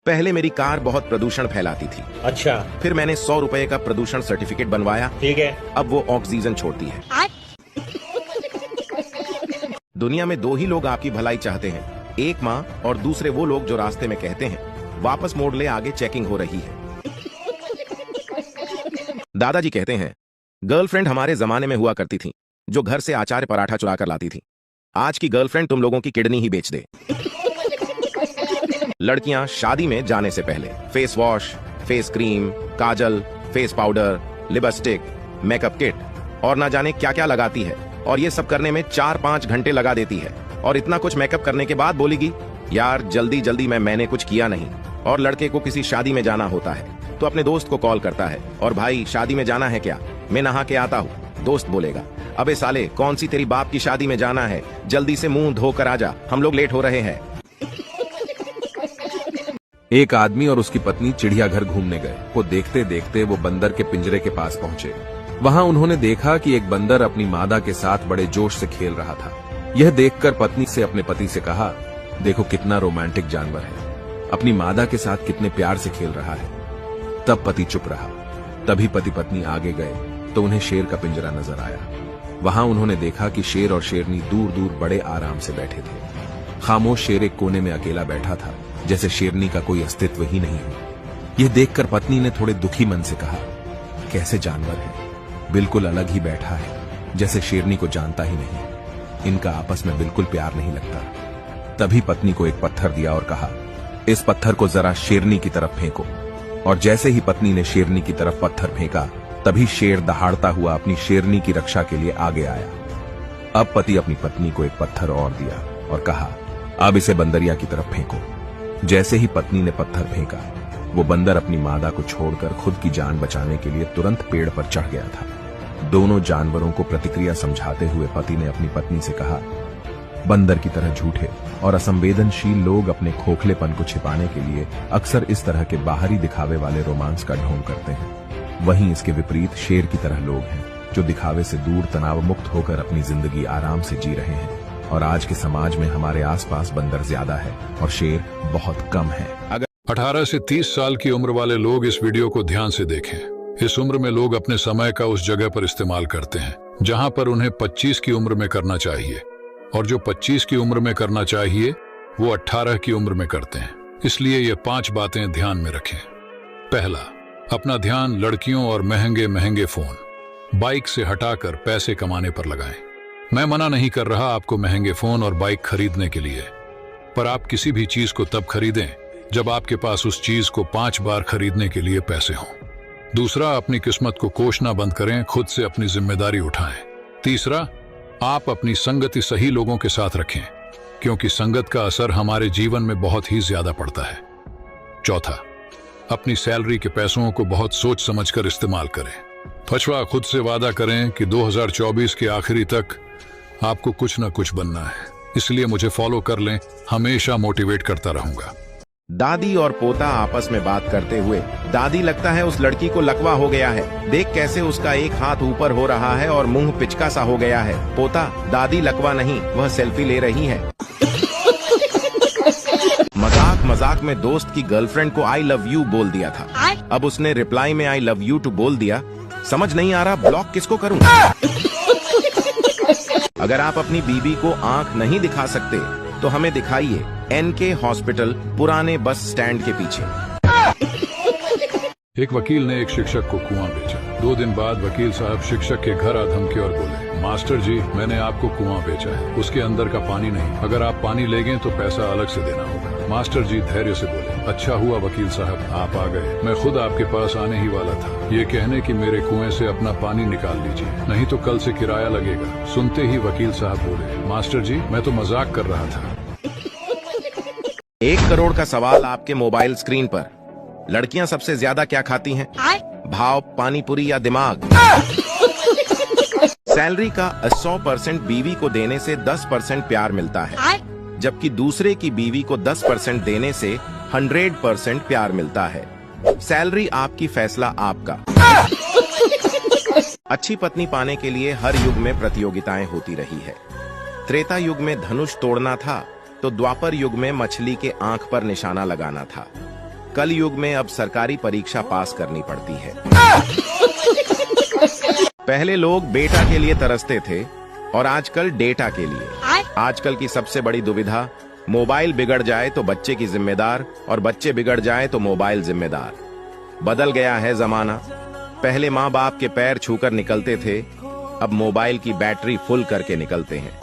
पहले मेरी कार बहुत प्रदूषण फैलाती थी। अच्छा, फिर मैंने 100 रुपए का प्रदूषण सर्टिफिकेट बनवाया। ठीक है। अब वो ऑक्सीजन छोड़ती है। दुनिया में दो ही लोग आपकी भलाई चाहते हैं, एक माँ और दूसरे वो लोग जो रास्ते में कहते हैं वापस मोड़ ले, आगे चेकिंग हो रही है। दादाजी कहते हैं गर्लफ्रेंड हमारे जमाने में हुआ करती थी, जो घर से आचार्य पराठा चुरा कर लाती थी। आज की गर्लफ्रेंड तुम लोगों की किडनी ही बेच दे। लड़कियां शादी में जाने से पहले फेस वॉश, फेस क्रीम, काजल, face powder, lipstick, makeup kit और ना जाने क्या क्या लगाती है, और ये सब करने में 4-5 घंटे लगा देती है। और इतना कुछ मेकअप करने के बाद बोलेगी यार जल्दी जल्दी मैंने कुछ किया नहीं। और लड़के को किसी शादी में जाना होता है तो अपने दोस्त को कॉल करता है, और भाई शादी में जाना है क्या, मैं नहा के आता हूँ। दोस्त बोलेगा अबे साले कौन सी तेरी बाप की शादी में जाना है, जल्दी से मुंह धोकर आजा, हम लोग लेट हो रहे हैं। एक आदमी और उसकी पत्नी चिड़ियाघर घूमने गए। वो देखते देखते वो बंदर के पिंजरे के पास पहुंचे। वहां उन्होंने देखा कि एक बंदर अपनी मादा के साथ बड़े जोश से खेल रहा था। यह देखकर पत्नी से अपने पति से कहा, देखो कितना रोमांटिक जानवर है, अपनी मादा के साथ कितने प्यार से खेल रहा है। तब पति चुप रहा। तभी पति पत्नी आगे गए तो उन्हें शेर का पिंजरा नजर आया। वहां उन्होंने देखा कि शेर और शेरनी दूर दूर बड़े आराम से बैठे थे। खामोश शेर एक कोने में अकेला बैठा था, जैसे शेरनी का कोई अस्तित्व ही नहीं हो। यह देखकर पत्नी ने थोड़े दुखी मन से कहा, कैसे जानवर है, बिल्कुल अलग ही बैठा है, जैसे शेरनी को जानता ही नहीं। इनका आपस में बिल्कुल प्यार नहीं लगता। तभी पत्नी को एक पत्थर दिया और कहा, इस पत्थर को जरा शेरनी की तरफ फेंको। और जैसे ही पत्नी ने शेरनी की तरफ पत्थर फेंका, तभी शेर दहाड़ता हुआ अपनी शेरनी की रक्षा के लिए आगे आया। अब पति अपनी पत्नी को एक पत्थर और दिया और कहा, अब इसे बंदरिया की तरफ फेंको। जैसे ही पत्नी ने पत्थर फेंका, वो बंदर अपनी मादा को छोड़कर खुद की जान बचाने के लिए तुरंत पेड़ पर चढ़ गया था। दोनों जानवरों को प्रतिक्रिया समझाते हुए पति ने अपनी पत्नी से कहा, बंदर की तरह झूठे और असंवेदनशील लोग अपने खोखलेपन को छिपाने के लिए अक्सर इस तरह के बाहरी दिखावे वाले रोमांस का ढोंग करते हैं। वहीं इसके विपरीत शेर की तरह लोग हैं, जो दिखावे से दूर तनाव मुक्त होकर अपनी जिंदगी आराम से जी रहे हैं। और आज के समाज में हमारे आसपास बंदर ज्यादा है और शेर बहुत कम है। 18 से 30 साल की उम्र वाले लोग इस वीडियो को ध्यान से देखें। इस उम्र में लोग अपने समय का उस जगह पर इस्तेमाल करते हैं जहां पर उन्हें 25 की उम्र में करना चाहिए, और जो 25 की उम्र में करना चाहिए वो 18 की उम्र में करते हैं। इसलिए ये 5 बातें ध्यान में रखें। पहला, अपना ध्यान लड़कियों और महंगे महंगे फोन, बाइक से हटाकर पैसे कमाने पर लगाएं। मैं मना नहीं कर रहा आपको महंगे फोन और बाइक खरीदने के लिए, पर आप किसी भी चीज को तब खरीदें जब आपके पास उस चीज को 5 बार खरीदने के लिए पैसे हों। दूसरा, अपनी किस्मत को कोसना बंद करें, खुद से अपनी जिम्मेदारी उठाएं। तीसरा, आप अपनी संगति सही लोगों के साथ रखें, क्योंकि संगत का असर हमारे जीवन में बहुत ही ज्यादा पड़ता है। चौथा, अपनी सैलरी के पैसों को बहुत सोच समझकर इस्तेमाल करें। पांचवा, खुद से वादा करें कि 2024 के आखिरी तक आपको कुछ ना कुछ बनना है। इसलिए मुझे फॉलो कर लें, हमेशा मोटिवेट करता रहूंगा। दादी और पोता आपस में बात करते हुए, दादी लगता है उस लड़की को लकवा हो गया है, देख कैसे उसका एक हाथ ऊपर हो रहा है और मुंह पिचका सा हो गया है। पोता, दादी लकवा नहीं, वह सेल्फी ले रही है। मजाक मजाक में दोस्त की गर्लफ्रेंड को आई लव यू बोल दिया था। अब उसने रिप्लाई में आई लव यू टू बोल दिया। समझ नहीं आ रहा ब्लॉक किसको करूं। अगर आप अपनी बीबी को आंख नहीं दिखा सकते तो हमें दिखाइए एनके हॉस्पिटल, पुराने बस स्टैंड के पीछे। एक वकील ने एक शिक्षक को कुआं बेचा। 2 दिन बाद वकील साहब शिक्षक के घर आ धमके और बोले, मास्टर जी मैंने आपको कुआं बेचा है, उसके अंदर का पानी नहीं, अगर आप पानी लेंगे तो पैसा अलग से देना होगा। मास्टर जी धैर्य से बोले, अच्छा हुआ वकील साहब आप आ गए, मैं खुद आपके पास आने ही वाला था, ये कहने कि मेरे कुएं से अपना पानी निकाल लीजिए, नहीं तो कल से किराया लगेगा। सुनते ही वकील साहब बोले, मास्टर जी मैं तो मजाक कर रहा था। 1 करोड़ का सवाल आपके मोबाइल स्क्रीन पर, लड़कियां सबसे ज्यादा क्या खाती हैं? भाव, पानी पूरी या दिमाग? सैलरी का 100% बीवी को देने से 10% प्यार मिलता है, जबकि दूसरे की बीवी को 10% देने से 100% प्यार मिलता है। सैलरी आपकी, फैसला आपका। अच्छी पत्नी पाने के लिए हर युग में प्रतियोगिताएं होती रही है। त्रेता युग में धनुष तोड़ना था तो द्वापर युग में मछली के आंख पर निशाना लगाना था। कल युग में अब सरकारी परीक्षा पास करनी पड़ती है। पहले लोग बेटा के लिए तरसते थे और आजकल डेटा के लिए। आजकल की सबसे बड़ी दुविधा, मोबाइल बिगड़ जाए तो बच्चे की जिम्मेदार और बच्चे बिगड़ जाए तो मोबाइल जिम्मेदार। बदल गया है जमाना। पहले माँ बाप के पैर छूकर निकलते थे, अब मोबाइल की बैटरी फुल करके निकलते हैं।